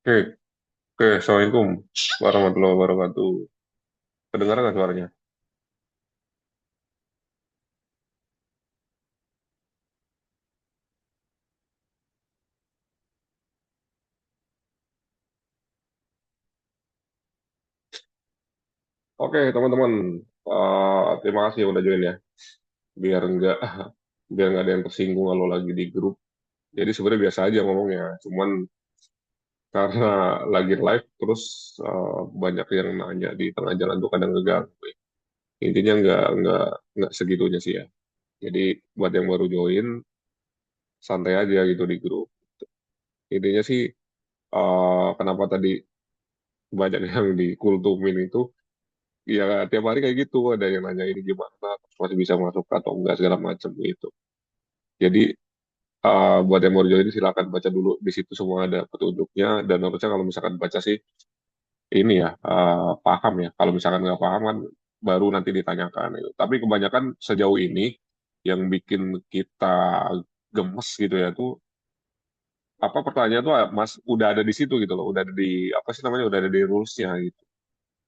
Oke, oke, Assalamualaikum warahmatullahi wabarakatuh. Kedengaran nggak suaranya? Oke, teman-teman, terima kasih udah join ya. Biar nggak biar nggak ada yang tersinggung kalau lagi di grup. Jadi sebenarnya biasa aja ngomongnya, cuman karena lagi live terus banyak yang nanya di tengah jalan tuh kadang ngeganggu. Intinya nggak segitunya sih ya. Jadi buat yang baru join, santai aja gitu di grup. Intinya sih kenapa tadi banyak yang dikultumin itu. Iya, tiap hari kayak gitu, ada yang nanya ini gimana, terus masih bisa masuk atau enggak segala macam gitu. Jadi buat yang mau join silakan baca dulu, di situ semua ada petunjuknya, dan harusnya kalau misalkan baca sih ini ya paham ya. Kalau misalkan nggak paham kan baru nanti ditanyakan gitu. Tapi kebanyakan sejauh ini yang bikin kita gemes gitu ya tuh apa pertanyaan tuh mas udah ada di situ gitu loh, udah ada di apa sih namanya, udah ada di rulesnya gitu.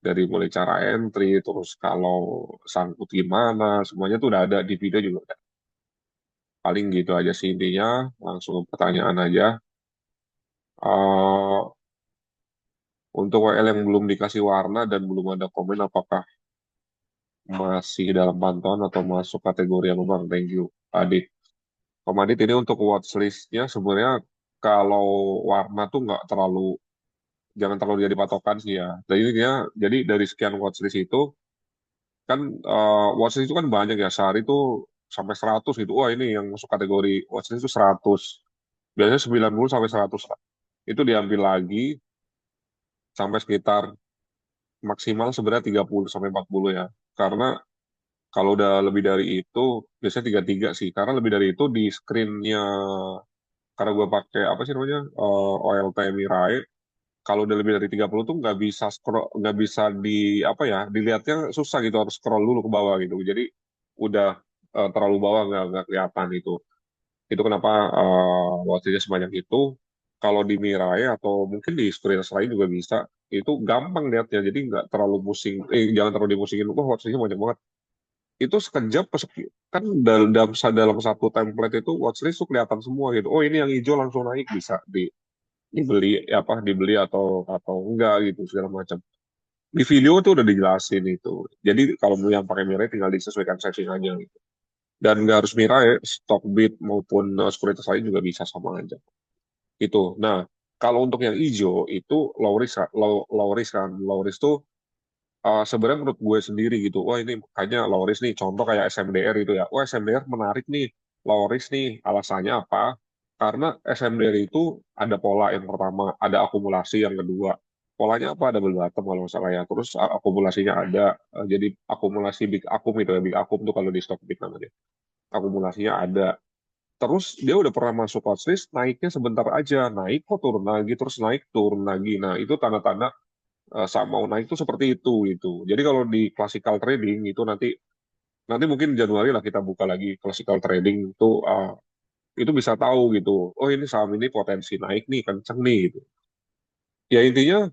Dari mulai cara entry, terus kalau sangkut gimana, semuanya tuh udah ada di video juga udah. Paling gitu aja sih intinya, langsung ke pertanyaan aja. Eh untuk WL yang belum dikasih warna dan belum ada komen, apakah masih dalam pantauan atau masuk kategori yang bang? Thank you, Adit. Om Adit, ini untuk watchlist-nya sebenarnya kalau warna tuh nggak terlalu, jangan terlalu jadi patokan sih ya. Jadi dari sekian watchlist itu, kan watchlist itu kan banyak ya, sehari itu sampai 100 gitu. Wah, ini yang masuk kategori watchlist itu 100. Biasanya 90 sampai 100 lah. Itu diambil lagi sampai sekitar maksimal sebenarnya 30 sampai 40 ya. Karena kalau udah lebih dari itu biasanya 33 sih. Karena lebih dari itu di screen-nya, karena gue pakai apa sih namanya, OLT Mirai, kalau udah lebih dari 30 tuh nggak bisa scroll, nggak bisa di apa ya, dilihatnya susah gitu, harus scroll dulu ke bawah gitu. Jadi udah terlalu bawah, nggak kelihatan itu. Itu kenapa watchnya sebanyak itu. Kalau di Mirai atau mungkin di screen lain juga bisa. Itu gampang lihatnya, jadi nggak terlalu pusing. Jangan terlalu dipusingin. Wah, watchnya banyak banget. Itu sekejap, kan dalam satu template itu watchlist tuh kelihatan semua gitu. Oh, ini yang hijau langsung naik, bisa dibeli apa, dibeli atau enggak gitu segala macam. Di video tuh udah dijelasin itu. Jadi kalau mau yang pakai Mirai tinggal disesuaikan setting aja gitu. Dan nggak harus Mirai, Stockbit maupun sekuritas lain juga bisa sama aja. Itu. Nah, kalau untuk yang hijau itu low risk, low risk kan. Low risk tuh sebenarnya menurut gue sendiri gitu. Wah, ini kayaknya low risk nih. Contoh kayak SMDR itu ya. Wah, SMDR menarik nih. Low risk nih. Alasannya apa? Karena SMDR itu ada pola yang pertama, ada akumulasi yang kedua. Polanya apa? Ada double bottom kalau nggak salah ya. Terus akumulasinya ada. Jadi akumulasi big akum itu ya. Big akum tuh kalau di stock big namanya. Akumulasinya ada. Terus dia udah pernah masuk watchlist, naiknya sebentar aja, naik kok turun lagi, terus naik turun lagi. Nah, itu tanda-tanda saat mau naik itu seperti itu gitu. Jadi kalau di classical trading itu nanti nanti mungkin Januari lah kita buka lagi classical trading itu bisa tahu gitu. Oh, ini saham ini potensi naik nih, kenceng nih gitu. Ya intinya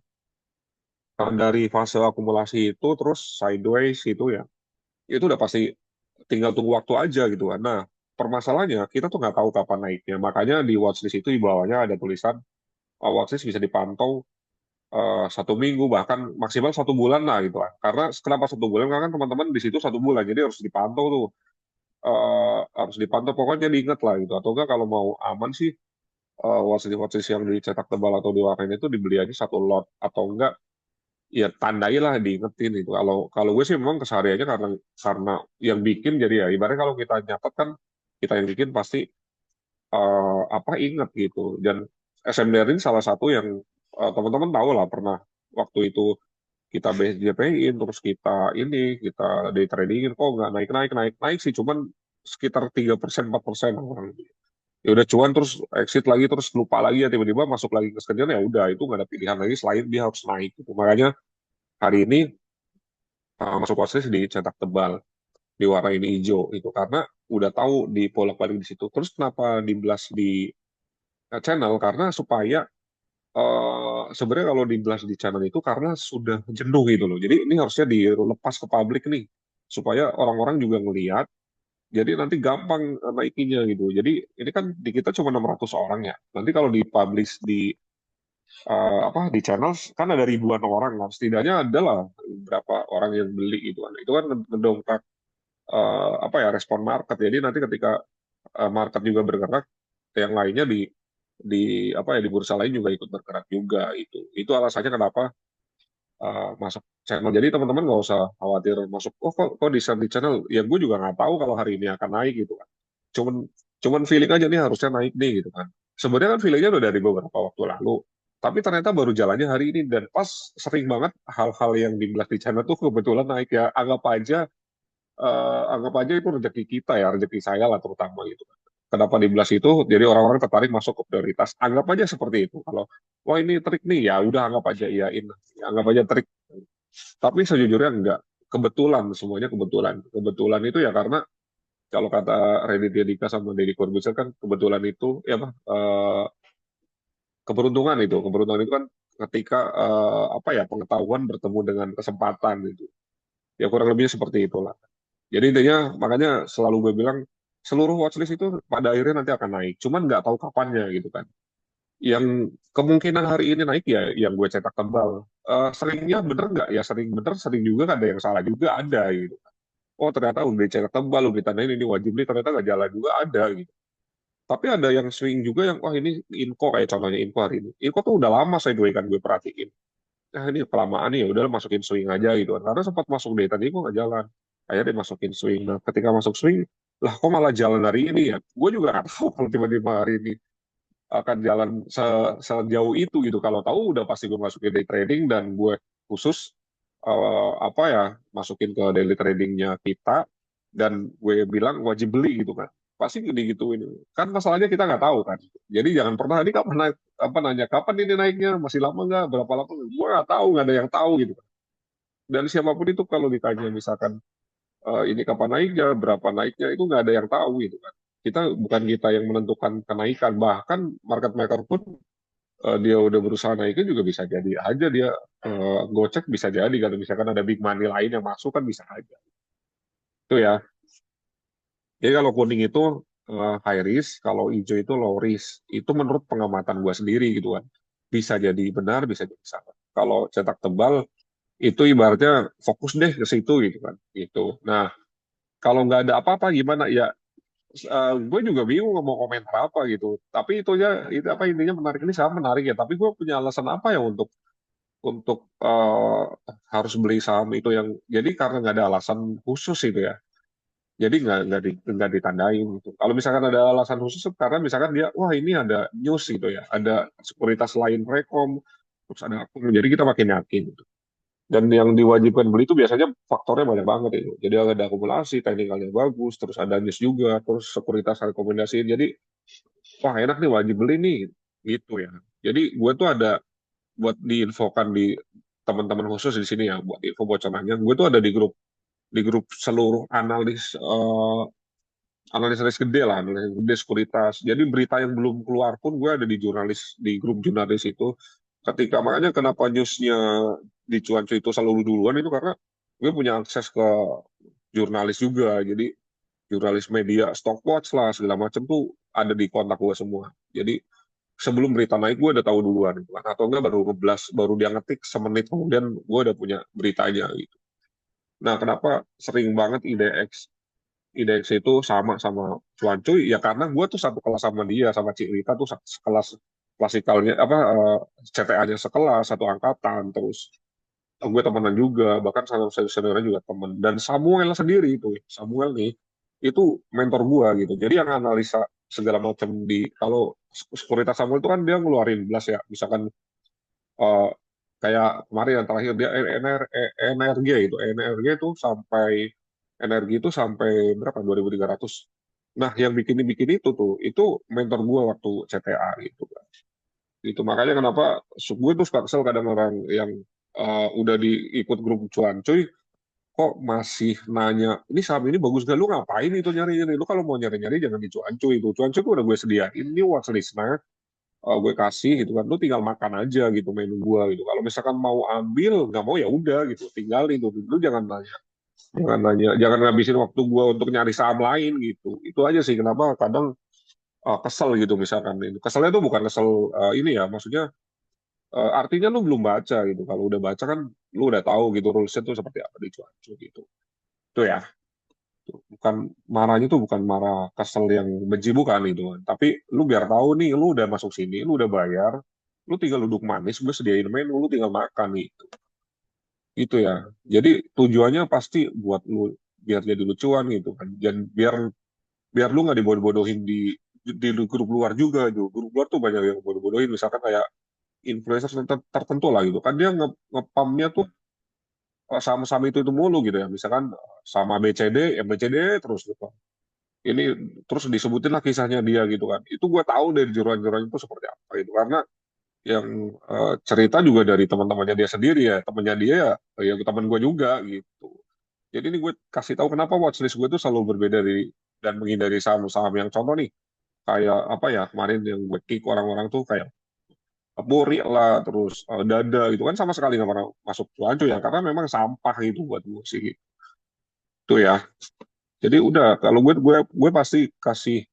dari fase akumulasi itu terus sideways itu ya, itu udah pasti tinggal tunggu waktu aja gitu kan. Nah, permasalahannya kita tuh nggak tahu kapan naiknya. Makanya di watchlist itu di bawahnya ada tulisan watchlist bisa dipantau 1 minggu bahkan maksimal 1 bulan lah gitu kan. Karena kenapa 1 bulan? Karena kan teman-teman di situ 1 bulan, jadi harus dipantau tuh. Harus dipantau, pokoknya diingat lah gitu. Atau enggak kalau mau aman sih watchlist watchlist yang dicetak tebal atau diwarnain itu dibeli aja satu lot, atau enggak ya tandailah diingetin itu. Kalau kalau gue sih memang kesehariannya karena yang bikin, jadi ya ibaratnya kalau kita nyatet kan, kita yang bikin pasti apa inget gitu. Dan SMDR ini salah satu yang teman-teman tahu lah, pernah waktu itu kita BSJP-in, terus kita day tradingin, kok nggak naik naik naik naik sih, cuman sekitar 3% 4% orang. Ya udah cuan, terus exit lagi, terus lupa lagi ya, tiba-tiba masuk lagi ke skenario, ya udah itu nggak ada pilihan lagi selain dia harus naik gitu. Makanya hari ini masuk watchlist dicetak tebal, diwarnain hijau itu karena udah tahu di bolak-balik di situ. Terus kenapa di blast di channel? Karena supaya sebenarnya kalau dibelas di channel itu karena sudah jenuh gitu loh. Jadi ini harusnya dilepas ke publik nih, supaya orang-orang juga ngelihat. Jadi nanti gampang naikinnya gitu. Jadi ini kan di kita cuma 600 orang ya. Nanti kalau dipublish di apa di channel kan ada ribuan orang lah. Setidaknya adalah berapa orang yang beli gitu kan. Itu kan mendongkrak apa ya respon market. Jadi nanti ketika market juga bergerak, yang lainnya di apa ya di bursa lain juga ikut bergerak juga itu. Itu alasannya kenapa masuk channel. Jadi teman-teman nggak usah khawatir masuk. Oh kok di channel? Ya gue juga nggak tahu kalau hari ini akan naik gitu kan. Cuman cuman feeling aja nih harusnya naik nih gitu kan. Sebenarnya kan feelingnya udah dari beberapa waktu lalu. Tapi ternyata baru jalannya hari ini dan pas sering banget hal-hal yang dibilas di channel tuh kebetulan naik ya. Anggap aja itu rezeki kita ya, rezeki saya lah terutama gitu. Kenapa di Blast itu jadi orang-orang tertarik masuk ke prioritas. Anggap aja seperti itu. Kalau wah ini trik nih ya udah anggap aja iyain. Anggap aja trik. Tapi sejujurnya enggak. Kebetulan semuanya kebetulan. Kebetulan itu ya karena kalau kata Raditya Dika sama Deddy Corbuzier kan kebetulan itu ya apa keberuntungan itu. Keberuntungan itu kan ketika apa ya pengetahuan bertemu dengan kesempatan gitu. Ya kurang lebihnya seperti itulah. Jadi intinya makanya selalu gue bilang seluruh watchlist itu pada akhirnya nanti akan naik. Cuman nggak tahu kapannya gitu kan. Yang kemungkinan hari ini naik ya yang gue cetak tebal. Seringnya bener nggak? Ya sering bener, sering juga ada yang salah juga ada gitu. Oh ternyata udah cetak tebal, udah ditandain ini wajib nih, ternyata nggak jalan juga ada gitu. Tapi ada yang swing juga yang wah ini info kayak contohnya info hari ini. Info tuh udah lama saya kan gue perhatiin. Nah ini kelamaan nih ya udah masukin swing aja gitu kan. Karena sempat masuk day tadi kok nggak jalan. Akhirnya dimasukin swing. Nah ketika masuk swing, lah kok malah jalan hari ini ya? Gue juga nggak tahu kalau tiba-tiba hari ini akan jalan sejauh itu gitu. Kalau tahu udah pasti gue masukin day trading dan gue khusus apa ya masukin ke daily tradingnya kita dan gue bilang wajib beli gitu kan. Pasti digituin. Kan masalahnya kita nggak tahu kan. Jadi jangan pernah ini kapan naik apa nanya kapan ini naiknya masih lama nggak berapa lama gue nggak tahu nggak ada yang tahu gitu kan. Dan siapapun itu kalau ditanya misalkan ini kapan naiknya berapa naiknya itu nggak ada yang tahu gitu kan. Kita yang menentukan kenaikan bahkan market maker pun dia udah berusaha naikin juga bisa jadi aja dia gocek bisa jadi kalau misalkan ada big money lain yang masuk kan bisa aja itu ya. Jadi kalau kuning itu high risk, kalau hijau itu low risk. Itu menurut pengamatan gua sendiri gitu kan. Bisa jadi benar, bisa jadi salah. Kalau cetak tebal itu ibaratnya fokus deh ke situ gitu kan. Gitu. Nah, kalau nggak ada apa-apa gimana ya? Gue juga bingung mau komentar apa gitu. Tapi itu ya, itu apa intinya menarik ini sama menarik ya. Tapi gue punya alasan apa ya untuk harus beli saham itu yang jadi karena nggak ada alasan khusus itu ya. Jadi nggak ditandain gitu. Kalau misalkan ada alasan khusus karena misalkan dia wah ini ada news gitu ya, ada sekuritas lain rekom, terus ada akun, jadi kita makin yakin gitu. Dan yang diwajibkan beli itu biasanya faktornya banyak banget itu. Jadi ada akumulasi, teknikalnya bagus, terus ada news juga, terus sekuritas rekomendasiin. Jadi wah enak nih wajib beli nih gitu ya. Jadi gue tuh ada buat diinfokan di teman-teman khusus di sini ya buat info bocorannya. Gue tuh ada di grup seluruh analis gede lah, analis gede sekuritas. Jadi berita yang belum keluar pun gue ada di grup jurnalis itu. Ketika makanya kenapa newsnya di cuancu itu selalu duluan itu karena gue punya akses ke jurnalis juga. Jadi jurnalis media, Stockwatch lah segala macam tuh ada di kontak gue semua. Jadi sebelum berita naik gue udah tahu duluan gitu kan. Atau enggak baru ngeblas, baru dia ngetik semenit kemudian gue udah punya beritanya gitu. Nah, kenapa sering banget IDX itu sama sama Cuancuy ya karena gue tuh satu kelas sama dia sama Cik Rita tuh sekelas klasikalnya apa CTA-nya sekelas satu angkatan terus gue temenan juga bahkan sama seniornya juga temen dan Samuel sendiri itu Samuel nih itu mentor gue gitu jadi yang analisa segala macam di kalau sekuritas Samuel itu kan dia ngeluarin belas ya misalkan eh, kayak kemarin yang terakhir dia energi itu energi itu sampai berapa 2.300. Nah yang bikin itu tuh itu mentor gue waktu CTA gitu kan itu makanya kenapa gue tuh suka kesel kadang orang yang udah diikut grup cuan cuy kok masih nanya ini saham ini bagus gak lu ngapain itu nyari ini lu kalau mau nyari-nyari jangan di cuan cuy itu cuan cuy udah gue sediain ini watchlist nah gue kasih gitu kan, lu tinggal makan aja gitu menu gue gitu. Kalau misalkan mau ambil nggak mau ya udah gitu, tinggalin tuh. Lu jangan ngabisin waktu gue untuk nyari saham lain gitu. Itu aja sih kenapa kadang kesel gitu misalkan ini. Keselnya tuh bukan kesel ini ya, maksudnya artinya lu belum baca gitu. Kalau udah baca kan lu udah tahu gitu rulesnya tuh seperti apa di cuaca gitu. Itu ya. Bukan marahnya tuh bukan marah kesel yang benci bukan itu kan. Tapi lu biar tahu nih lu udah masuk sini, lu udah bayar, lu tinggal duduk manis, gue sediain menu, lu tinggal makan nih. Gitu ya. Jadi tujuannya pasti buat lu biar jadi lucuan gitu kan. Dan biar biar lu nggak dibodoh-bodohin di grup luar juga gitu. Grup luar tuh banyak yang bodoh-bodohin misalkan kayak influencer tertentu lah gitu kan dia ngepamnya tuh sama-sama itu mulu gitu ya misalkan sama BCD MBCD terus gitu ini terus disebutin lah kisahnya dia gitu kan itu gue tahu dari jeroan-jeroan itu seperti apa itu karena yang cerita juga dari teman-temannya dia sendiri ya temannya dia ya teman gue juga gitu jadi ini gue kasih tahu kenapa watchlist gue tuh selalu berbeda dari dan menghindari saham-saham yang contoh nih kayak apa ya kemarin yang gue kick orang-orang tuh kayak Bori lah terus Dada gitu kan sama sekali nggak pernah masuk cuanco ya karena memang sampah itu buat gue sih itu ya jadi udah kalau gue pasti kasih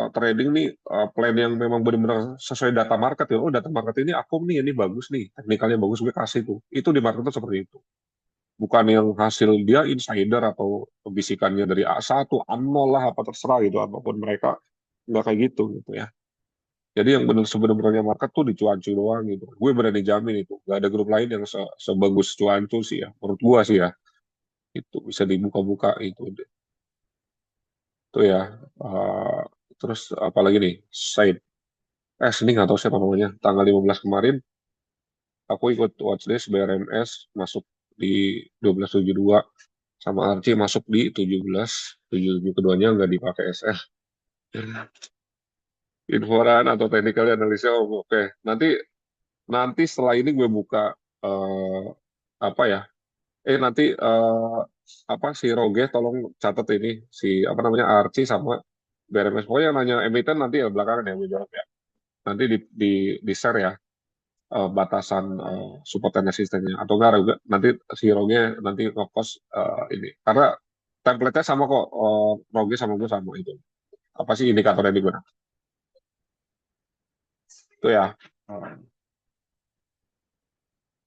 trading nih plan yang memang benar-benar sesuai data market ya. Oh data market ini akum nih, ini bagus nih, teknikalnya bagus gue kasih tuh. Itu di market tuh seperti itu. Bukan yang hasil dia insider atau bisikannya dari A1, A0 lah apa terserah gitu apapun mereka nggak kayak gitu gitu ya. Jadi yang benar sebenarnya market tuh di cuancu doang gitu. Gue berani jamin itu. Gak ada grup lain yang sebagus cuancu sih ya. Menurut gue sih ya. Itu bisa dibuka-buka itu. Itu ya. Uh, terus apalagi nih? Side ini nggak tahu siapa namanya. Tanggal 15 kemarin, aku ikut watchlist BRMS masuk di 12.72 sama Archie masuk di 17. 77 keduanya nggak dipakai SL. Inforan atau technical analisa, oh, oke. Nanti nanti setelah ini gue buka eh, apa ya? Nanti apa si Roge tolong catat ini si apa namanya Archie sama BRMS. Pokoknya yang nanya emiten nanti ya belakangan ya gue jawab ya. Nanti di share ya batasan support and resistance-nya atau enggak nanti si Roge nanti ngepost ini karena template-nya sama kok Roge sama gue sama itu apa sih indikator yang digunakan itu ya.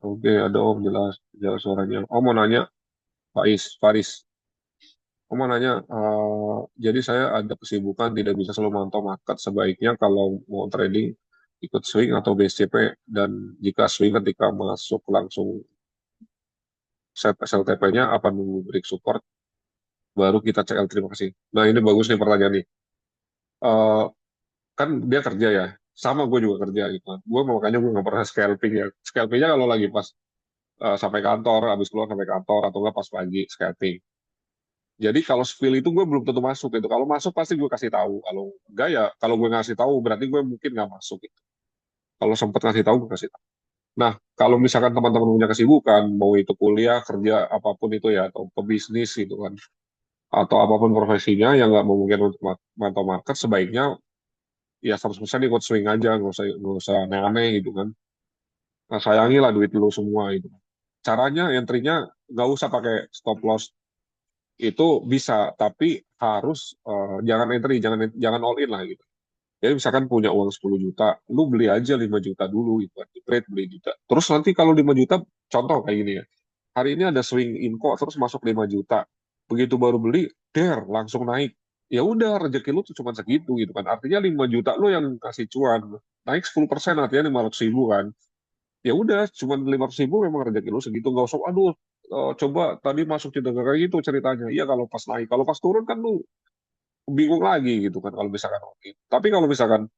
Oke ada Om jelas jelas suaranya Om mau nanya Faris Om mau nanya jadi saya ada kesibukan tidak bisa selalu mantau market sebaiknya kalau mau trading ikut swing atau BSCP dan jika swing ketika masuk langsung set SLTP-nya apa nunggu break support baru kita CL terima kasih. Nah ini bagus nih pertanyaan nih. Eh, kan dia kerja ya, sama gue juga kerja gitu. Gue makanya gue nggak pernah scalping ya. Scalpingnya kalau lagi pas sampai kantor, habis keluar sampai kantor atau nggak pas pagi scalping. Jadi kalau spill itu gue belum tentu masuk gitu. Kalau masuk pasti gue kasih tahu. Kalau enggak ya, kalau gue ngasih tahu berarti gue mungkin nggak masuk gitu. Kalau sempat ngasih tahu gue kasih tahu. Nah, kalau misalkan teman-teman punya kesibukan, mau itu kuliah, kerja, apapun itu ya, atau pebisnis gitu kan, atau apapun profesinya yang nggak memungkinkan untuk mantau market, sebaiknya ya 100% ikut swing aja, nggak usah aneh-aneh gitu kan. Nah, sayangilah duit lu semua itu. Caranya, entry-nya nggak usah pakai stop loss. Itu bisa, tapi harus jangan entry, jangan all in lah gitu. Jadi misalkan punya uang 10 juta, lu beli aja 5 juta dulu gitu kan. Trade beli juta. Terus nanti kalau 5 juta, contoh kayak gini ya. Hari ini ada swing info terus masuk 5 juta. Begitu baru beli, langsung naik. Ya udah rezeki lu tuh cuma segitu gitu kan. Artinya 5 juta lu yang kasih cuan. Naik 10% artinya 500 ribu kan. Ya udah cuma 500 ribu memang rezeki lu segitu. Nggak usah, aduh coba tadi masuk tidak kayak gitu ceritanya. Iya kalau pas naik. Kalau pas turun kan lu bingung lagi gitu kan kalau misalkan. Tapi kalau misalkan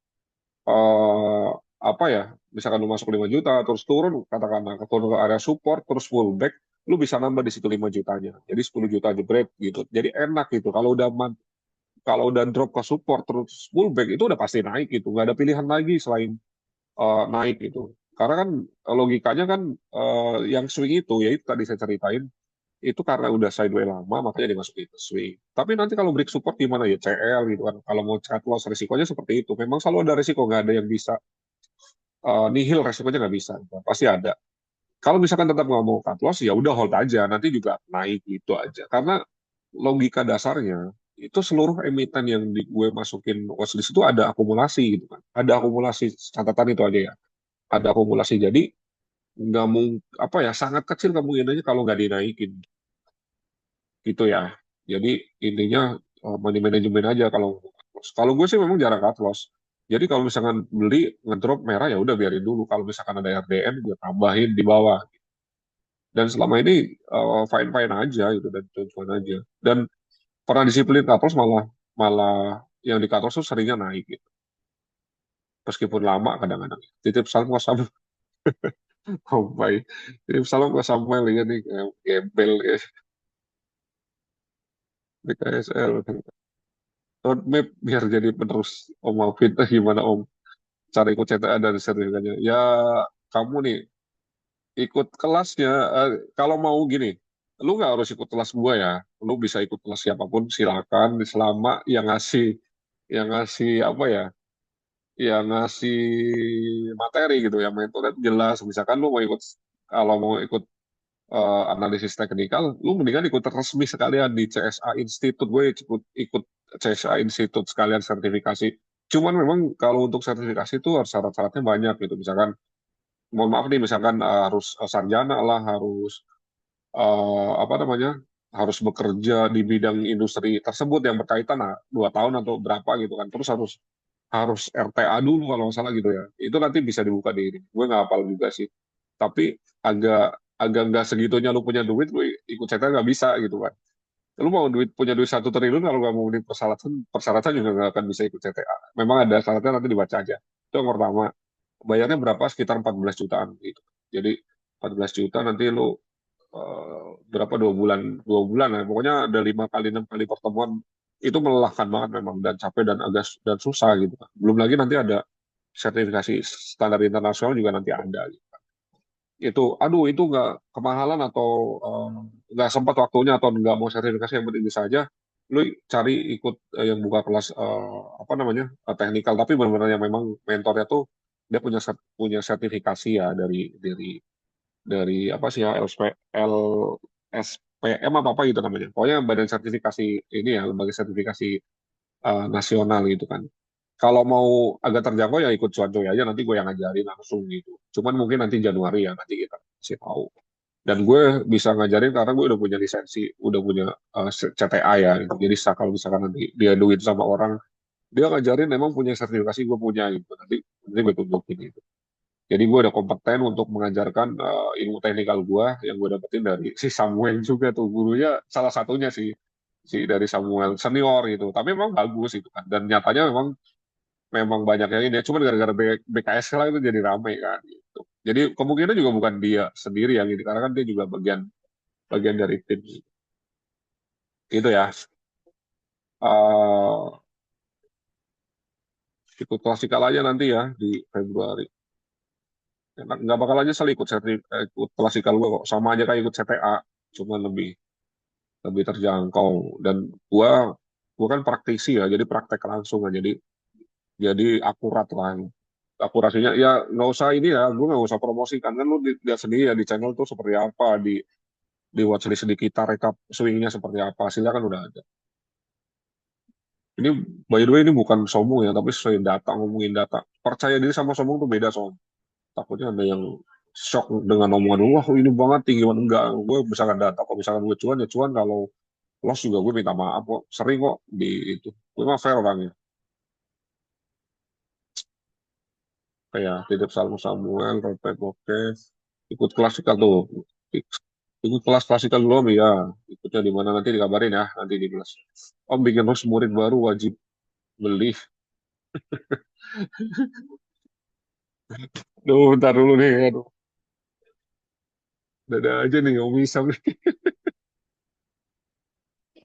eh apa ya, misalkan lu masuk 5 juta, terus turun, katakanlah turun ke area support, terus full back, lu bisa nambah di situ 5 jutanya. Jadi 10 juta jebret gitu. Jadi enak gitu. Kalau udah drop ke support terus full back itu udah pasti naik gitu. Nggak ada pilihan lagi selain naik gitu. Karena kan logikanya kan yang swing itu, ya itu tadi saya ceritain, itu karena udah sideway lama makanya dimasukin ke swing. Tapi nanti kalau break support gimana ya CL gitu kan. Kalau mau cut loss risikonya seperti itu. Memang selalu ada risiko, nggak ada yang bisa nihil resikonya nggak bisa. Pasti ada. Kalau misalkan tetap nggak mau cut loss ya udah hold aja. Nanti juga naik gitu aja. Karena logika dasarnya itu seluruh emiten yang di gue masukin watchlist itu ada akumulasi gitu kan. Ada akumulasi catatan itu aja ya. Ada akumulasi jadi nggak mungkin apa ya sangat kecil kemungkinannya kalau nggak dinaikin gitu ya. Jadi intinya money management aja kalau cut loss. Kalau gue sih memang jarang cut loss. Jadi kalau misalkan beli ngedrop merah ya udah biarin dulu. Kalau misalkan ada RDN gue tambahin di bawah. Dan selama ini fine fine aja gitu dan cuan aja. Dan pernah disiplin cut loss malah malah yang di cut loss tuh seringnya naik gitu. Meskipun lama kadang-kadang. Titip salam ke Samuel. Oh my. Titip salam ke Samuel ya nih gembel ya di KSL. Roadmap biar jadi penerus Om Alvin. Gimana Om? Cara ikut CTA dan sertifikatnya. Ya kamu nih ikut kelasnya. Kalau mau gini, lu nggak harus ikut kelas gua ya. Lu bisa ikut kelas siapapun silakan selama yang ngasih apa ya? Yang ngasih materi gitu yang metode jelas. Misalkan lu mau ikut kalau mau ikut analisis teknikal, lu mendingan ikut resmi sekalian di CSA Institute. Gue ikut CSA Institute sekalian sertifikasi. Cuman memang kalau untuk sertifikasi itu harus syarat-syaratnya banyak gitu. Misalkan, mohon maaf nih, misalkan harus sarjana lah, harus apa namanya, harus bekerja di bidang industri tersebut yang berkaitan, nah 2 tahun atau berapa gitu kan. Terus harus harus RTA dulu kalau nggak salah gitu ya. Itu nanti bisa dibuka di ini. Gue nggak hafal juga sih. Tapi agak agak nggak segitunya lu punya duit, lu ikut CTA nggak bisa gitu kan. Lu mau punya duit 1 triliun kalau nggak mau memenuhi persyaratan, persyaratan juga nggak akan bisa ikut CTA. Memang ada syaratnya nanti dibaca aja. Itu yang pertama. Bayarnya berapa? Sekitar 14 jutaan gitu. Jadi 14 juta nanti lu berapa 2 bulan 2 bulan ya pokoknya ada 5 kali 6 kali pertemuan itu melelahkan banget memang dan capek dan agak dan susah gitu kan. Belum lagi nanti ada sertifikasi standar internasional juga nanti ada gitu. Itu aduh itu nggak kemahalan atau nggak sempat waktunya atau nggak mau sertifikasi yang penting bisa aja lu cari ikut yang buka kelas apa namanya teknikal tapi benar-benar yang memang mentornya tuh dia punya sertifikasi ya dari apa sih ya LSPM apa apa gitu namanya. Pokoknya badan sertifikasi ini ya lembaga sertifikasi nasional gitu kan. Kalau mau agak terjangkau ya ikut cuan-cuan aja nanti gue yang ngajarin langsung gitu. Cuman mungkin nanti Januari ya nanti kita kasih tahu. Dan gue bisa ngajarin karena gue udah punya lisensi, udah punya CTA ya. Gitu. Jadi kalau misalkan nanti dia duit sama orang, dia ngajarin emang punya sertifikasi gue punya gitu. Nanti gue tunjukin gitu. Jadi gue udah kompeten untuk mengajarkan ilmu teknikal gue yang gue dapetin dari si Samuel juga tuh gurunya salah satunya sih si dari Samuel senior itu. Tapi memang bagus itu kan dan nyatanya memang memang banyak yang ini. Cuman gara-gara BKS lah itu jadi rame kan gitu. Jadi kemungkinan juga bukan dia sendiri yang ini karena kan dia juga bagian bagian dari tim itu ya. Eh ikut klasikal aja nanti ya di Februari. Nggak bakal aja salah ikut klasikal gue kok sama aja kayak ikut CTA cuma lebih terjangkau dan gua gua kan praktisi ya jadi praktek langsung ya jadi akurat lah akurasinya ya nggak usah ini ya gua nggak usah promosikan kan lu lihat sendiri ya di channel tuh seperti apa di watchlist di kita rekap swingnya seperti apa hasilnya kan udah ada ini by the way ini bukan sombong ya tapi sesuai data ngomongin data percaya diri sama sombong tuh beda sob takutnya ada yang shock dengan omongan wah ini banget tinggi banget enggak gue misalkan data kalau misalkan gue cuan ya cuan kalau loss juga gue minta maaf kok sering kok di itu gue mah fair orangnya kayak titip salam Samuel Robert oke ikut klasikal tuh ikut kelas klasikal dulu Om ya ikutnya di mana nanti dikabarin ya nanti di kelas Om bikin terus murid baru wajib beli Duh bentar dulu nih aduh ada aja nih Om Isam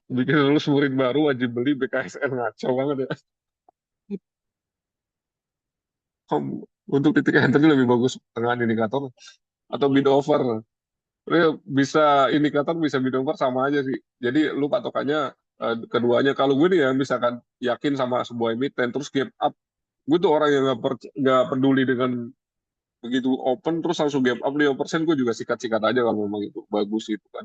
bikin lulus murid baru wajib beli BKSN ngaco banget ya Om untuk titik entry lebih bagus pertengahan indikator atau bid over Bisa indikator bisa binomer sama aja sih. Jadi lu patokannya keduanya. Kalau gue nih ya misalkan yakin sama sebuah emiten terus give up, gue tuh orang yang nggak peduli dengan begitu open terus langsung give up 5%, gue juga sikat-sikat aja kalau memang itu bagus itu kan.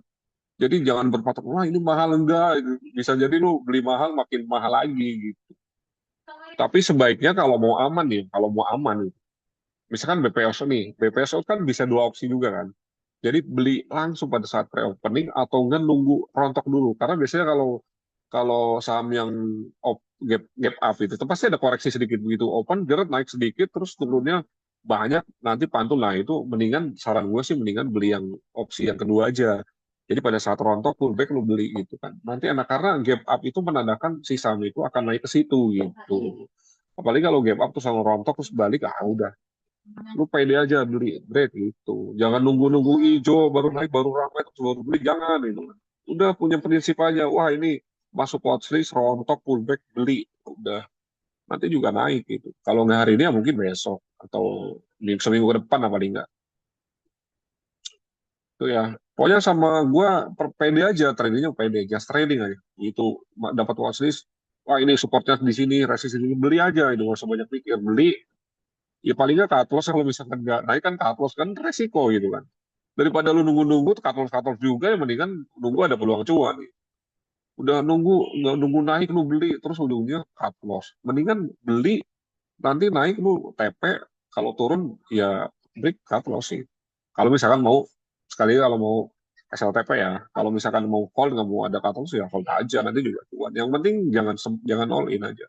Jadi jangan berpatok, wah ini mahal enggak. Bisa jadi lu beli mahal makin mahal lagi gitu. Tapi sebaiknya kalau mau aman nih, kalau mau aman, misalkan BPSO nih, BPSO kan bisa dua opsi juga kan. Jadi beli langsung pada saat pre-opening atau enggak nunggu rontok dulu. Karena biasanya kalau kalau saham yang gap up itu pasti ada koreksi sedikit begitu open, jerat naik sedikit terus turunnya banyak nanti pantul. Nah itu mendingan saran gue sih mendingan beli yang opsi yang kedua aja. Jadi pada saat rontok pullback lu beli gitu kan. Nanti enak karena gap up itu menandakan si saham itu akan naik ke situ gitu. Apalagi kalau gap up terus sama rontok terus balik, ah udah lu pede aja beli bread gitu, jangan nunggu-nunggu hijau baru naik baru ramai terus baru beli, jangan itu. Udah punya prinsip aja, wah ini masuk watchlist rontok pullback beli udah, nanti juga naik gitu. Kalau nggak hari ini ya mungkin besok atau seminggu ke depan apa paling nggak itu ya. Pokoknya sama gua pede aja, tradingnya pede, just trading aja itu. Dapat watchlist, wah ini supportnya di sini, resistnya di sini, beli aja itu, nggak usah banyak pikir beli. Ya paling nggak cut loss, kalau misalkan nggak naik kan cut loss kan resiko gitu kan. Daripada lu nunggu-nunggu cut loss juga, ya mendingan nunggu ada peluang cuan. Udah nunggu nggak nunggu naik lu beli terus ujungnya cut loss. Mendingan beli nanti naik lu TP, kalau turun ya break cut loss sih. Kalau misalkan mau sekali kalau mau SLTP ya. Kalau misalkan mau call nggak mau ada cut loss ya hold aja nanti juga cuan. Yang penting jangan all in aja.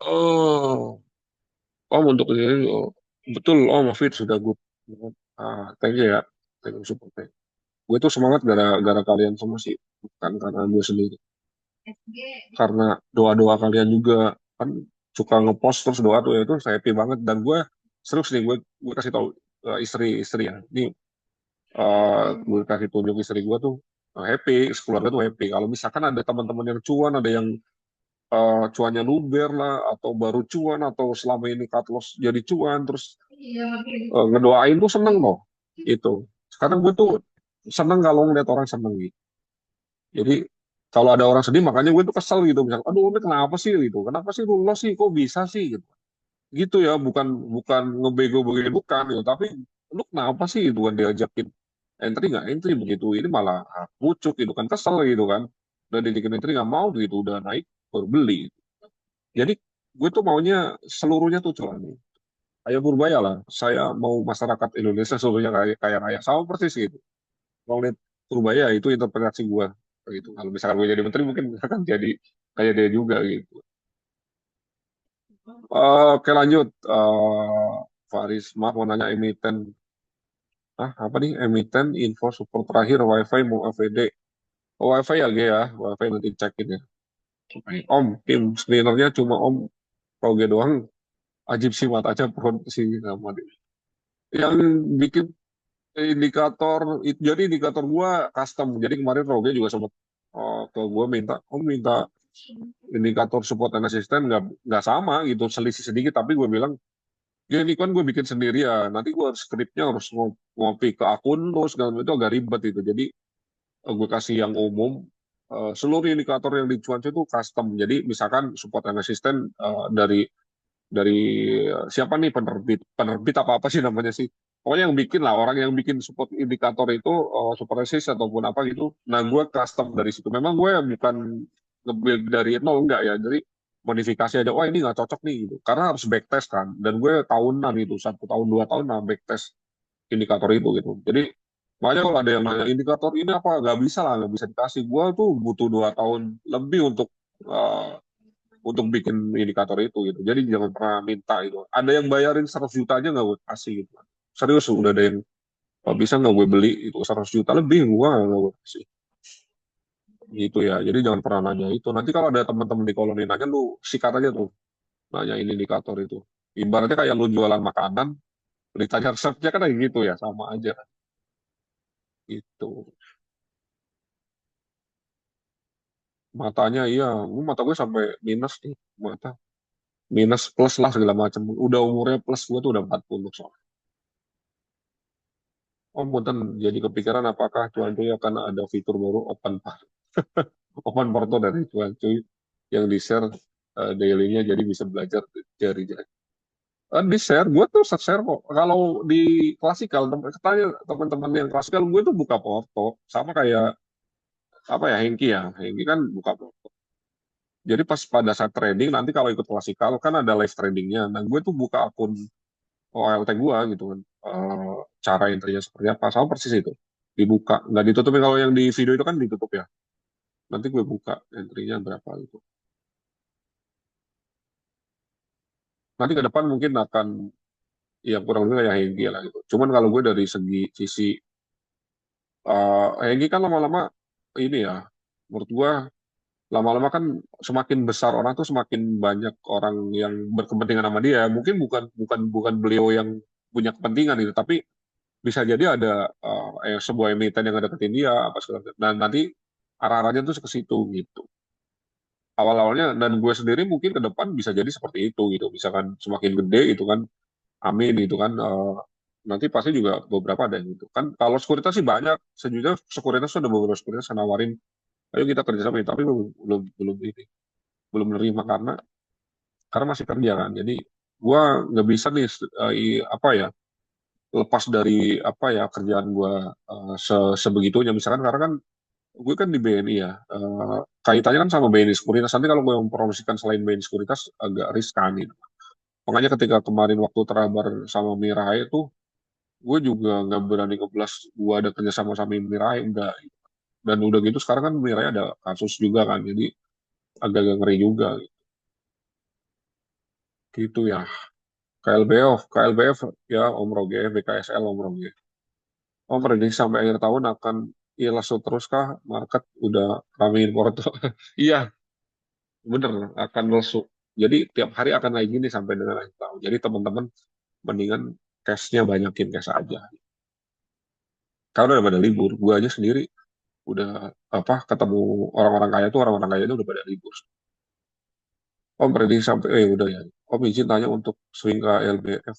Oh, untuk ini betul. Oh, Mafid sudah good. Thank you ya. Thank you support. Gue tuh semangat gara-gara kalian semua sih, bukan karena gue sendiri. Karena doa-doa kalian juga kan suka ngepost terus doa tuh ya, itu saya happy banget. Dan gue serius nih, gue kasih tahu istri ya. Ini gue kasih tunjuk istri gue tuh happy, keluarga tuh happy. Kalau misalkan ada teman-teman yang cuan, ada yang cuannya luber lah, atau baru cuan, atau selama ini cut loss jadi cuan, terus ngedoain tuh seneng loh. Itu. Sekarang gue tuh seneng kalau ngeliat orang seneng gitu. Jadi kalau ada orang sedih makanya gue tuh kesel gitu, misalnya aduh ini kenapa sih gitu, kenapa sih lu loss sih, kok bisa sih gitu. Gitu ya, bukan bukan ngebego begitu bukan gitu, tapi lu kenapa sih itu kan diajakin entry nggak entry begitu, ini malah pucuk gitu kan, kesel gitu kan. Udah dibikin entry nggak mau gitu, udah naik baru beli. Jadi gue tuh maunya seluruhnya tuh cuan nih. Kayak Purbaya lah, saya mau masyarakat Indonesia seluruhnya kayak kayak raya sama persis gitu. Kalau lihat Purbaya itu interpretasi gue gitu. Kalau misalkan gue jadi menteri mungkin akan jadi kayak dia juga gitu. Oke lanjut. Faris, maaf mau nanya emiten. Apa nih emiten info support terakhir WiFi mau AVD. Oh, WiFi ya G ya, WiFi nanti cekin ya. Oke. Om, tim sebenarnya cuma Om kalau G doang, ajib sih aja pro sih sama dia. Yang bikin indikator jadi indikator gua custom. Jadi kemarin Roge juga sempat ke gua minta, Om minta indikator support and resistance nggak sama gitu, selisih sedikit, tapi gue bilang ya ini kan gue bikin sendiri ya, nanti gue skripnya harus ngopi ke akun terus segala macam, itu agak ribet itu. Jadi gue kasih yang umum. Seluruh indikator yang dicuan itu custom, jadi misalkan support and resistance dari siapa nih, penerbit penerbit apa apa sih namanya sih, pokoknya yang bikin lah, orang yang bikin support indikator itu support resist ataupun apa gitu. Nah gue custom dari situ, memang gue bukan nge-build dari nol enggak ya, jadi modifikasi aja, wah ini nggak cocok nih gitu, karena harus backtest kan, dan gue tahunan itu 1 tahun 2 tahun lah backtest indikator itu gitu. Jadi makanya kalau ada yang nanya indikator ini apa, nggak bisa lah, nggak bisa dikasih. Gue tuh butuh 2 tahun lebih uh, untuk bikin indikator itu gitu. Jadi jangan pernah minta itu. Ada yang bayarin 100 juta aja nggak gue kasih gitu. Serius, udah ada yang bisa nggak gue beli itu 100 juta lebih, gue nggak gue kasih gitu ya. Jadi jangan pernah nanya itu. Nanti kalau ada teman-teman di koloni nanya, lu sikat aja tuh nanya ini indikator itu. Ibaratnya kayak lu jualan makanan, ditanya resepnya kan kayak gitu ya, sama aja gitu. Matanya iya, mata gue sampai minus nih, mata minus plus lah segala macam. Udah umurnya plus, gue tuh udah 40 soalnya. Oh, punten, jadi kepikiran apakah Cuan Cuy akan ada fitur baru open porto dari Cuan Cuy yang di-share daily-nya jadi bisa belajar dari di-share, gue tuh share kok. Kalau di klasikal, tanya teman-teman yang klasikal, gue tuh buka porto. Sama kayak, apa ya, Hengki ya. Hengki kan buka porto. Jadi pas pada saat trading, nanti kalau ikut klasikal, kan ada live tradingnya. Nah, gue tuh buka akun OLT gue gitu kan. Cara intinya seperti apa. Sama persis itu. Dibuka. Nggak ditutupin, kalau yang di video itu kan ditutup ya. Nanti gue buka entry-nya berapa gitu. Nanti ke depan mungkin akan ya kurang lebih kayak Hengki lah gitu. Cuman kalau gue dari segi sisi Hengki kan lama-lama ini ya, menurut gue lama-lama kan semakin besar orang tuh semakin banyak orang yang berkepentingan sama dia. Mungkin bukan bukan bukan beliau yang punya kepentingan itu, tapi bisa jadi ada sebuah emiten yang ada deketin dia apa segala macam. Dan nanti arah-arahnya tuh ke situ gitu. Awal-awalnya dan gue sendiri mungkin ke depan bisa jadi seperti itu gitu. Misalkan semakin gede itu kan, amin itu kan nanti pasti juga beberapa ada yang gitu. Kan kalau sekuritas sih banyak. Sejujurnya sekuritas sudah beberapa sekuritas yang nawarin, ayo kita kerjasama, tapi belum belum belum ini belum menerima karena masih kerja kan. Jadi gua nggak bisa nih apa ya, lepas dari apa ya kerjaan gua sebegitunya misalkan, karena kan gue kan di BNI ya, kaitannya kan sama BNI Sekuritas. Nanti kalau gue mempromosikan selain BNI Sekuritas agak riskan gitu. Makanya ketika kemarin waktu terabar sama Mirai itu, gue juga nggak berani ngeblas gue ada kerjasama sama Mirai, enggak. Dan udah gitu sekarang kan Mirai ada kasus juga kan, jadi agak-agak ngeri juga gitu ya. KLBF ya Om Roge, BKSL Om Roge. Om prediksi sampai akhir tahun akan ya lesu terus kah market, udah ramein Porto. Iya, bener akan lesu. Jadi tiap hari akan naik gini sampai dengan akhir tahun. Jadi teman-teman mendingan cashnya banyakin cash aja. Karena udah pada libur, gue aja sendiri udah apa ketemu orang-orang kaya tuh, orang-orang kaya itu udah pada libur. Om prediksi sampai udah ya. Om izin tanya untuk swing ke LBF.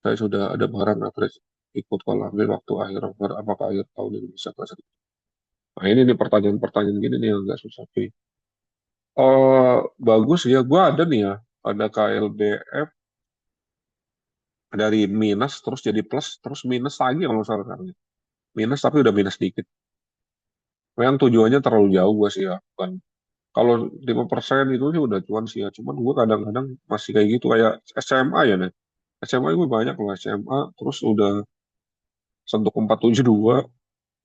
Saya sudah ada barang average ikut kalau ambil waktu akhir Oktober, apakah akhir tahun ini bisa kelas. Nah ini nih pertanyaan-pertanyaan gini nih yang nggak susah sih. Bagus ya, gue ada nih ya, ada KLBF dari minus terus jadi plus terus minus lagi kalau nggak salah sekarang. Minus tapi udah minus dikit. Memang tujuannya terlalu jauh gue sih ya. Bukan, kalau 5% itu sih udah cuan sih ya. Cuman gue kadang-kadang masih kayak gitu kayak SMA ya nih. SMA gue banyak loh SMA terus udah sentuh 472,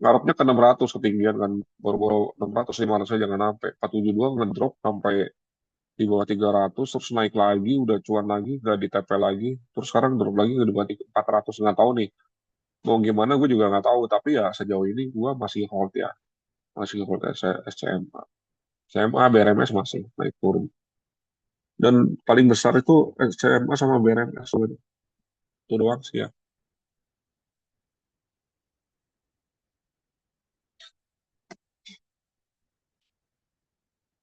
ngarepnya ke 600 ketinggian kan, baru-baru 600 500 aja jangan sampai 472 ngedrop sampai di bawah 300 terus naik lagi udah cuan lagi gak di TP lagi terus sekarang drop lagi ke di bawah 400. Nggak tahu nih mau gimana, gue juga nggak tahu, tapi ya sejauh ini gue masih hold ya, masih hold SCMA. CMA BRMS masih naik turun, dan paling besar itu CMA sama BRMS itu doang sih ya.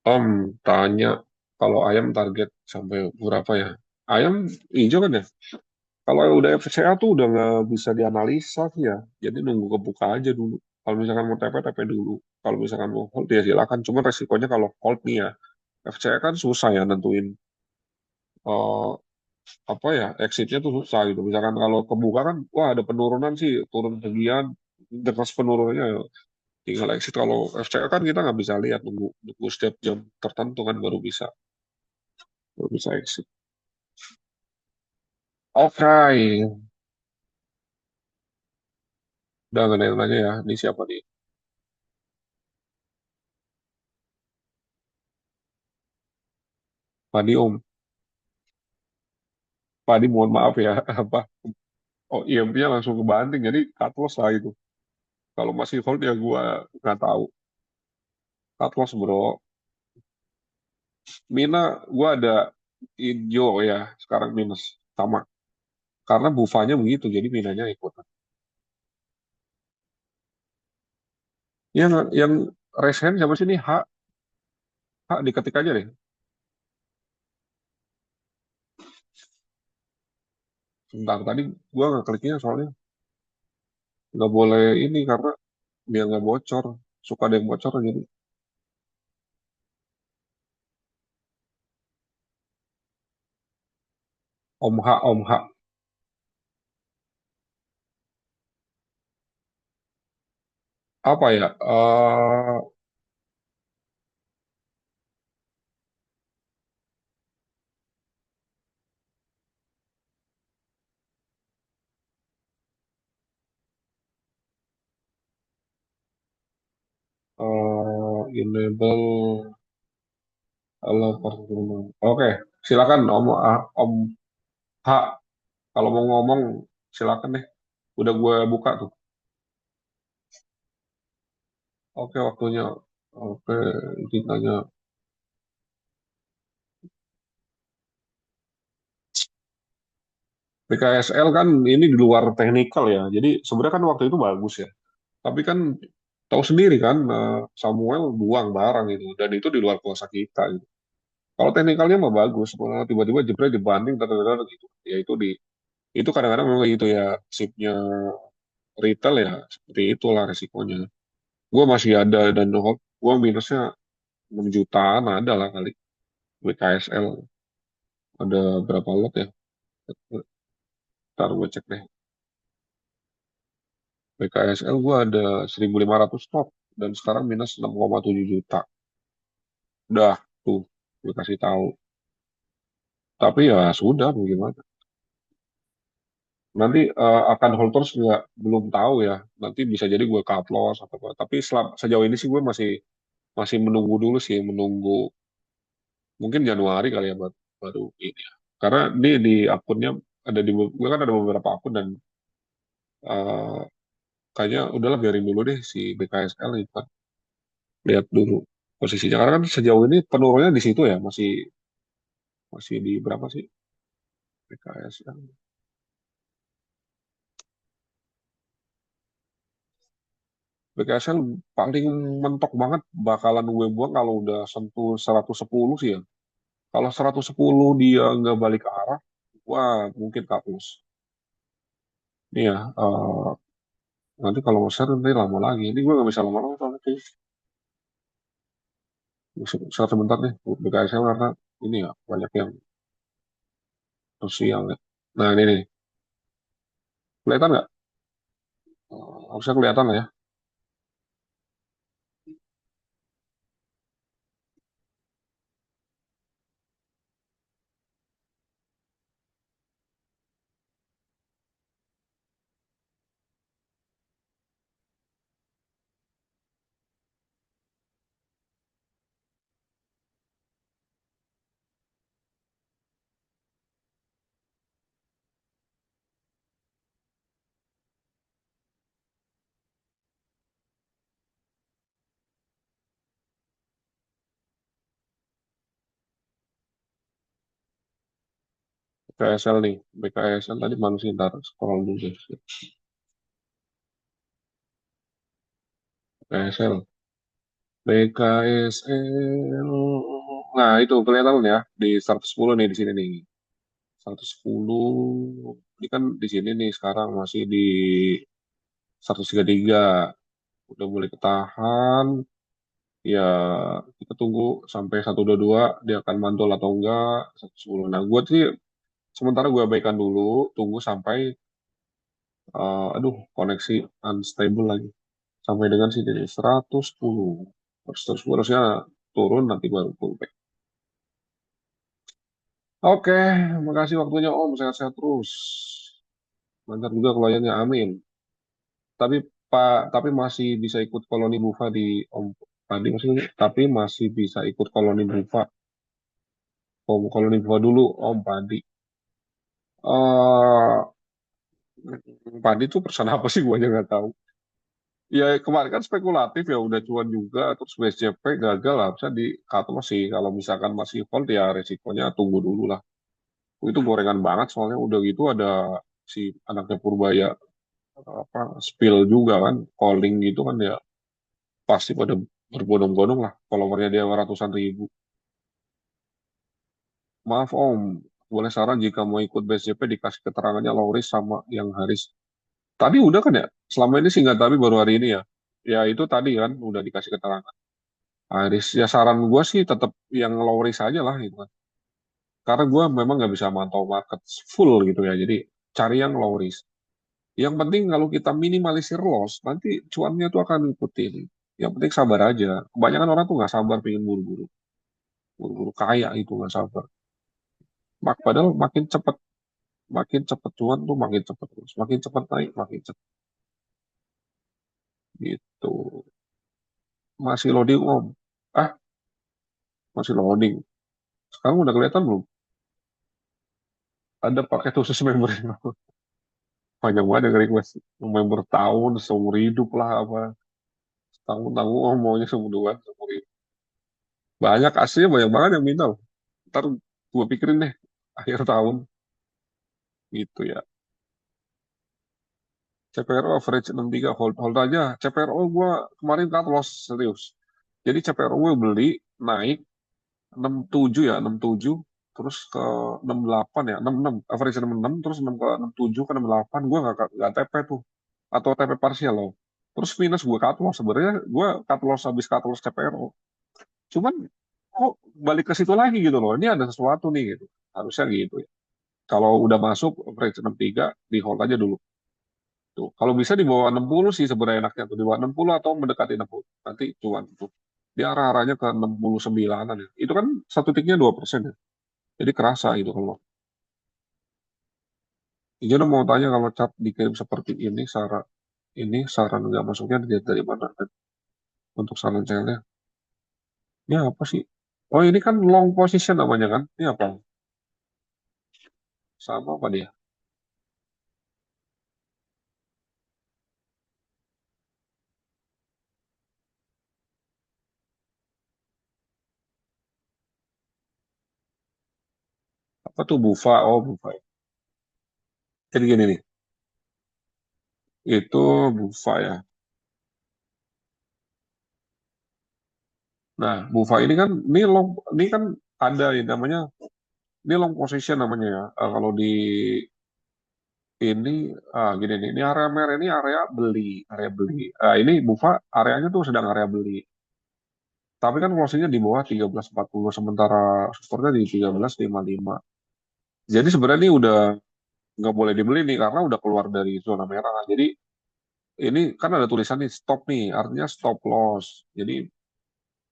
Om tanya kalau ayam target sampai berapa ya, ayam hijau kan ya. Kalau udah FCA tuh udah nggak bisa dianalisa sih ya. Jadi nunggu kebuka aja dulu. Kalau misalkan mau TP, TP dulu. Kalau misalkan mau hold ya silakan. Cuma resikonya kalau hold nih ya, FCA kan susah ya nentuin eh, apa ya, exitnya tuh susah gitu. Misalkan kalau kebuka kan, wah ada penurunan sih, turun sekian, deras penurunannya ya, tinggal exit. Kalau FCA kan kita nggak bisa lihat, nunggu setiap jam tertentu kan baru bisa exit. Oke, udah nggak ada yang nanya ya. Ini siapa nih? Padi Om. Padi mohon maaf ya. Apa? Oh, IMP-nya langsung ke banting, jadi cut loss lah itu. Kalau masih hold ya gua nggak tahu. Cut loss bro. Mina gua ada hijau ya, sekarang minus sama. Karena bufanya begitu, jadi minanya ikutan. Yang raise hand siapa sih ini? H diketik aja deh. Sebentar, tadi gua nggak kliknya soalnya. nggak boleh ini karena biar nggak bocor. Suka ada yang bocor jadi Om H, Om H. Apa ya? Enable allow performance. Oke, silakan Om H. Kalau mau ngomong silakan deh. Udah gue buka tuh. Oke, waktunya. Oke, ditanya BKSL kan ini di luar teknikal ya. Jadi sebenarnya kan waktu itu bagus ya. Tapi kan tahu sendiri kan Samuel buang barang itu dan itu di luar kuasa kita gitu. Kalau teknikalnya mah bagus, tiba-tiba jebret dibanding gitu. Ya itu kadang-kadang memang gitu ya sipnya retail ya seperti itulah resikonya. Gue masih ada dan gue minusnya 6 jutaan ada lah kali BKSL ada berapa lot ya? Ntar gue cek deh. BKSL gue ada 1.500 lot dan sekarang minus 6,7 juta. Udah tuh gue kasih tahu. Tapi ya sudah bagaimana. Nanti akan hold terus nggak belum tahu ya. Nanti bisa jadi gue cut loss atau apa. Tapi sejauh ini sih gue masih masih menunggu dulu sih, menunggu mungkin Januari kali ya baru ini ya. Karena di akunnya ada gue kan ada beberapa akun dan eh, kayaknya udahlah biarin dulu deh si BKSL itu kan. Lihat dulu posisinya. Karena kan sejauh ini penurunnya di situ ya, masih masih di berapa sih BKSL? BKSL paling mentok banget bakalan gue buang kalau udah sentuh 110 sih ya. Kalau 110 dia nggak balik ke arah, wah mungkin kapus. Ini ya, nanti kalau mau share nanti lama lagi. Ini gue nggak bisa lama-lama soalnya sih. Share sebentar nih, BKSL karena ini ya banyak yang sosial ya. Nah ini nih, kelihatan nggak? Harusnya kelihatan lah ya. BKSL nih, BKSL tadi manusia ntar scroll dulu deh. BKSL, BKSL. Nah itu kelihatan ya di 110 nih di sini nih. 110 ini kan di sini nih sekarang masih di 133 udah mulai ketahan ya kita tunggu sampai 122 dia akan mantul atau enggak 110. Nah gue sih sementara gue abaikan dulu tunggu sampai aduh koneksi unstable lagi sampai dengan sini nih 110 terus harusnya turun nanti baru pullback. Oke, makasih waktunya Om, sehat-sehat terus. Lancar juga kliennya, amin. Tapi tapi masih bisa ikut koloni Bufa di Om tadi maksudnya, tapi masih bisa ikut koloni Bufa. Om koloni Bufa dulu Om Padi. eh Padi itu perusahaan apa sih gua aja nggak tahu. Ya kemarin kan spekulatif ya udah cuan juga terus BSCP gagal lah bisa di cut loss sih kalau misalkan masih hold ya resikonya tunggu dulu lah. Itu gorengan banget soalnya udah gitu ada si anaknya Purbaya apa spill juga kan calling gitu kan ya pasti pada berbondong-bondong lah followernya dia ratusan ribu. Maaf Om, boleh saran jika mau ikut BSJP dikasih keterangannya low risk sama yang high risk. Tadi udah kan ya? Selama ini sih nggak, tapi baru hari ini ya. Ya itu tadi kan udah dikasih keterangan. Iris, ya saran gue sih tetap yang low risk aja lah gitu kan. Karena gue memang nggak bisa mantau market full gitu ya. Jadi cari yang low risk. Yang penting kalau kita minimalisir loss, nanti cuannya tuh akan ngikutin. Yang penting sabar aja. Kebanyakan orang tuh nggak sabar pengen buru-buru. Buru-buru kaya itu nggak sabar. Padahal makin cepet cuan tuh makin cepet terus. Makin cepet naik, makin cepet gitu. Masih loading om. Ah, masih loading. Sekarang udah kelihatan belum? Ada paket khusus member yang panjang banget yang request. Member tahun, seumur hidup lah apa. Tahun-tahun oh maunya seumur hidup. Banyak aslinya banyak banget yang minta loh. Ntar gue pikirin deh akhir tahun gitu ya. CPRO average 63 hold aja. CPRO gue kemarin cut loss serius. Jadi CPRO gue beli naik 67 ya, 67 terus ke 68 ya, 66 average 66 terus 6 ke 67 ke 68 gue nggak TP tuh atau TP parsial loh. Terus minus gue cut loss sebenarnya gue cut loss habis cut loss CPRO. Cuman kok balik ke situ lagi gitu loh. Ini ada sesuatu nih gitu. Harusnya gitu ya. Kalau udah masuk average 63 di hold aja dulu. Tuh. Kalau bisa di bawah 60 sih sebenarnya enaknya tuh di bawah 60 atau mendekati 60. Nanti cuan tuh. Dia arah-arahnya ke 69-an ya. Itu kan satu tiknya 2% ya. Jadi kerasa itu kalau. Jadi mau tanya kalau cat dikirim seperti ini saran nggak masuknya dilihat dari mana kan untuk saran channelnya. Ini apa sih? Oh ini kan long position namanya kan? Ini apa? Sama apa dia? Apa tuh Bufa? Oh Bufa. Jadi gini nih, itu Bufa ya. Nah Bufa ini kan ada yang namanya ini long position namanya ya. Kalau di ini gini nih, ini area merah ini area beli. Ini Bufa areanya tuh sedang area beli. Tapi kan closingnya di bawah 13.40 sementara supportnya di 13.55. Jadi sebenarnya ini udah nggak boleh dibeli nih karena udah keluar dari zona merah. Jadi ini kan ada tulisan nih stop nih, artinya stop loss. Jadi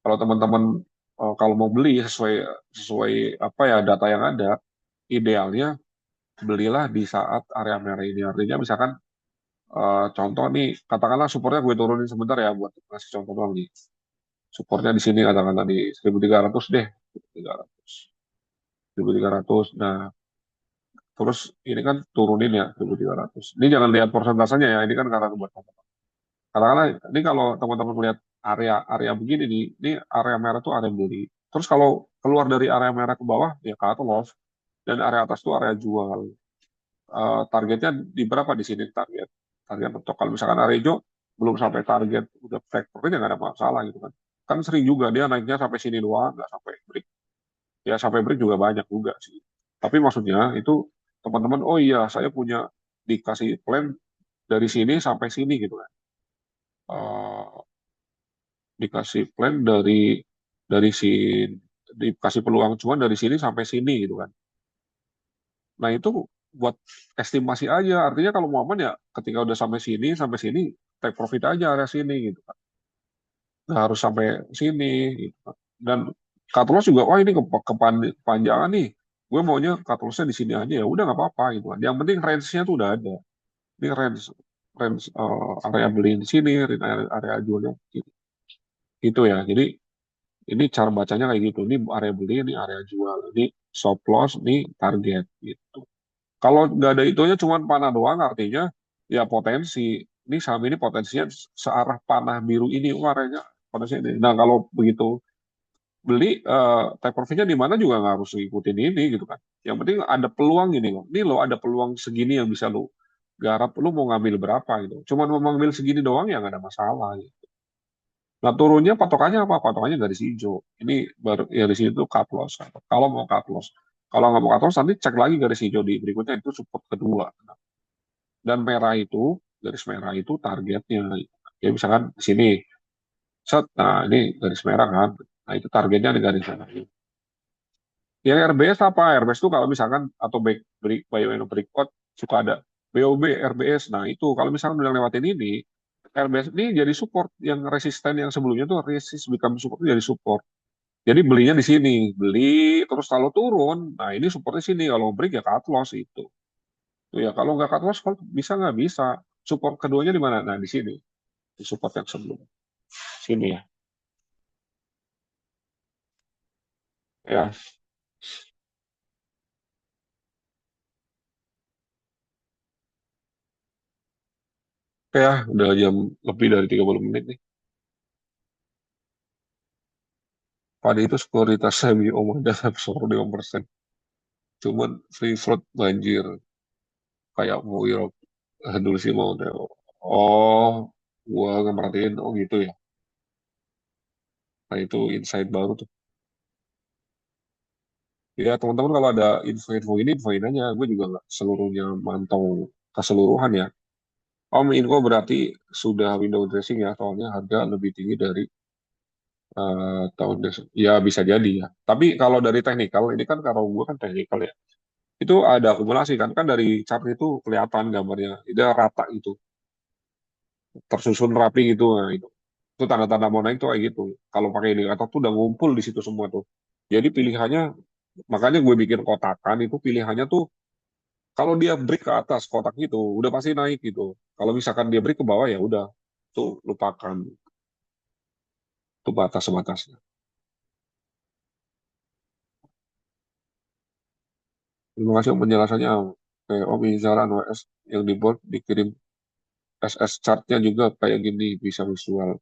kalau teman-teman kalau mau beli sesuai sesuai apa ya data yang ada, idealnya belilah di saat area merah ini. Artinya misalkan contoh nih, katakanlah supportnya gue turunin sebentar ya buat ngasih contoh doang nih. Supportnya di sini katakanlah di 1.300 deh, 1.300. 1.300. Nah, terus ini kan turunin ya 1.300. Ini jangan lihat persentasenya ya, ini kan karena buat teman-teman. Katakanlah ini kalau teman-teman melihat area-area begini nih, ini area merah tuh area beli. Terus kalau keluar dari area merah ke bawah ya ke atas dan area atas tuh area jual. Targetnya di berapa di sini target? Target mentok. Kalau misalkan area hijau belum sampai target udah break profit ya nggak ada masalah gitu kan. Kan sering juga dia naiknya sampai sini doang, nggak sampai break. Ya sampai break juga banyak juga sih. Tapi maksudnya itu teman-teman, oh iya saya punya dikasih plan dari sini sampai sini gitu kan. Eh, dikasih plan dari si dikasih peluang cuan dari sini sampai sini gitu kan. Nah itu buat estimasi aja. Artinya kalau mau aman ya ketika udah sampai sini take profit aja area sini gitu kan. Nggak harus sampai sini gitu kan. Dan cut loss juga, wah ini kepanjangan nih. Gue maunya cut loss-nya di sini aja ya. Udah nggak apa-apa gitu kan. Yang penting range-nya tuh udah ada. Ini range range area beli di sini, area jualnya di sini. Gitu ya. Jadi ini cara bacanya kayak gitu. Ini area beli, ini area jual. Ini stop loss, ini target gitu. Kalau nggak ada itunya cuma panah doang artinya ya potensi. Ini saham ini potensinya searah panah biru ini warnanya potensinya ini. Nah kalau begitu beli take profitnya di mana juga nggak harus ngikutin ini gitu kan. Yang penting ada peluang ini loh. Ini loh ada peluang segini yang bisa lo garap. Lu mau ngambil berapa gitu. Cuma mau ngambil segini doang ya nggak ada masalah gitu. Nah turunnya patokannya apa? Patokannya garis hijau. Ini baru ya di sini tuh cut loss. Kalau mau cut loss. Kalau nggak mau cut loss nanti cek lagi garis hijau di berikutnya itu support kedua. Dan merah itu garis merah itu targetnya. Ya misalkan di sini, set, nah ini garis merah kan. Nah itu targetnya di garis merah. Yang RBS apa? RBS itu kalau misalkan atau break by way of breakout suka ada BOB, RBS. Nah itu kalau misalkan udah lewatin ini, RBS ini jadi support yang resisten yang sebelumnya tuh resist become support jadi support. Jadi belinya di sini, beli terus kalau turun, nah ini supportnya sini. Kalau break ya cut loss itu. Tuh ya kalau nggak cut loss kalau bisa nggak bisa. Support keduanya di mana? Nah di sini, di support yang sebelum sini ya. Ya, oke ya, udah jam lebih dari 30 menit nih. Pada itu sekuritas semi Om ada 1,5%. Cuman free float banjir kayak mau Europe dulu sih mau deh. Oh, gua nggak merhatiin. Oh gitu ya. Nah itu insight baru tuh. Ya teman-teman kalau ada info-info ini infoin aja. Gue juga nggak seluruhnya mantau keseluruhan ya. Om info berarti sudah window dressing ya. Soalnya harga lebih tinggi dari tahun desember. Ya bisa jadi ya. Tapi kalau dari teknikal ini kan kalau gue kan teknikal ya. Itu ada akumulasi kan kan dari chart itu kelihatan gambarnya. Itu rata itu tersusun rapi gitu. Nah, itu tanda-tanda mau naik tuh kayak gitu. Kalau pakai indikator tuh udah ngumpul di situ semua tuh. Jadi pilihannya, makanya gue bikin kotakan itu pilihannya tuh kalau dia break ke atas kotak itu udah pasti naik gitu. Kalau misalkan dia break ke bawah ya udah tuh lupakan tuh batas sebatasnya. Terima kasih untuk penjelasannya. Oke, Om Izaran WS yang di board dikirim SS chartnya juga kayak gini bisa visual.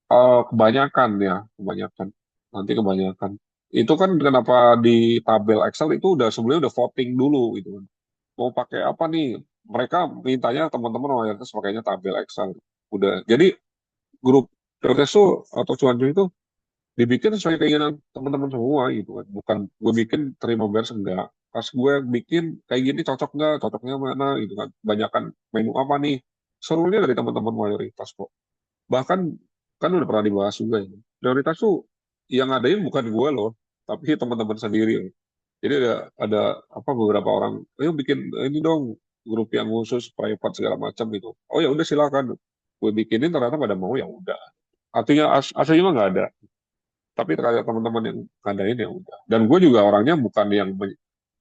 Kebanyakan ya, kebanyakan. Nanti kebanyakan. Itu kan kenapa di tabel Excel itu udah sebelumnya udah voting dulu gitu kan. Mau pakai apa nih? Mereka mintanya teman-teman mayoritas pakainya tabel Excel. Udah. Jadi grup prioritas tuh atau cuan itu dibikin sesuai keinginan teman-teman semua gitu kan. Bukan gue bikin terima beres enggak. Pas gue bikin kayak gini cocok nggak? Cocoknya mana gitu kan. Banyakan menu apa nih? Serunya dari teman-teman mayoritas kok. Bahkan kan udah pernah dibahas juga ya. Prioritas tuh yang ngadain bukan gue loh, tapi teman-teman sendiri. Jadi ada apa beberapa orang, ayo bikin ini dong grup yang khusus private segala macam gitu. Oh ya udah silakan. Gue bikinin ternyata pada mau ya udah. Artinya aslinya mah nggak ada. Tapi terkait teman-teman yang ngadain ya udah. Dan gue juga orangnya bukan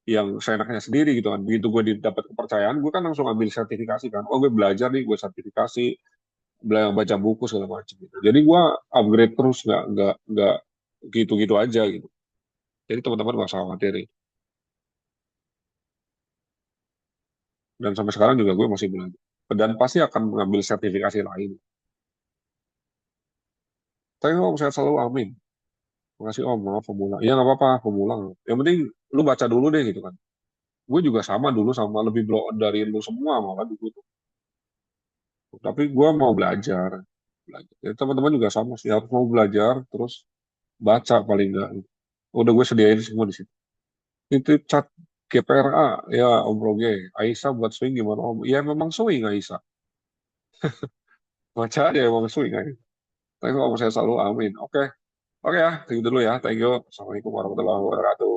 yang seenaknya sendiri gitu kan. Begitu gue dapat kepercayaan, gue kan langsung ambil sertifikasi kan. Oh gue belajar nih, gue sertifikasi, baca buku segala macam gitu. Jadi gue upgrade terus nggak gitu-gitu aja gitu. Jadi teman-teman nggak usah khawatir. Dan sampai sekarang juga gue masih belajar. Dan pasti akan mengambil sertifikasi lain. Tapi om saya selalu amin. Makasih om, maaf pemula. Iya nggak apa-apa, pemula. Yang penting lu baca dulu deh gitu kan. Gue juga sama dulu sama lebih blow on dari lu semua malah dulu tuh. Tapi gue mau belajar. Belajar. Jadi teman-teman juga sama sih harus mau belajar terus baca paling enggak. Udah gue sediain semua di situ. Itu chat GPRA ya Om Roge. Aisyah buat swing gimana Om? Ya memang swing Aisyah. Baca aja emang swing Aisyah. Tapi kalau saya selalu amin. Oke. Oke ya, segitu dulu ya. Thank you. Assalamualaikum warahmatullahi wabarakatuh.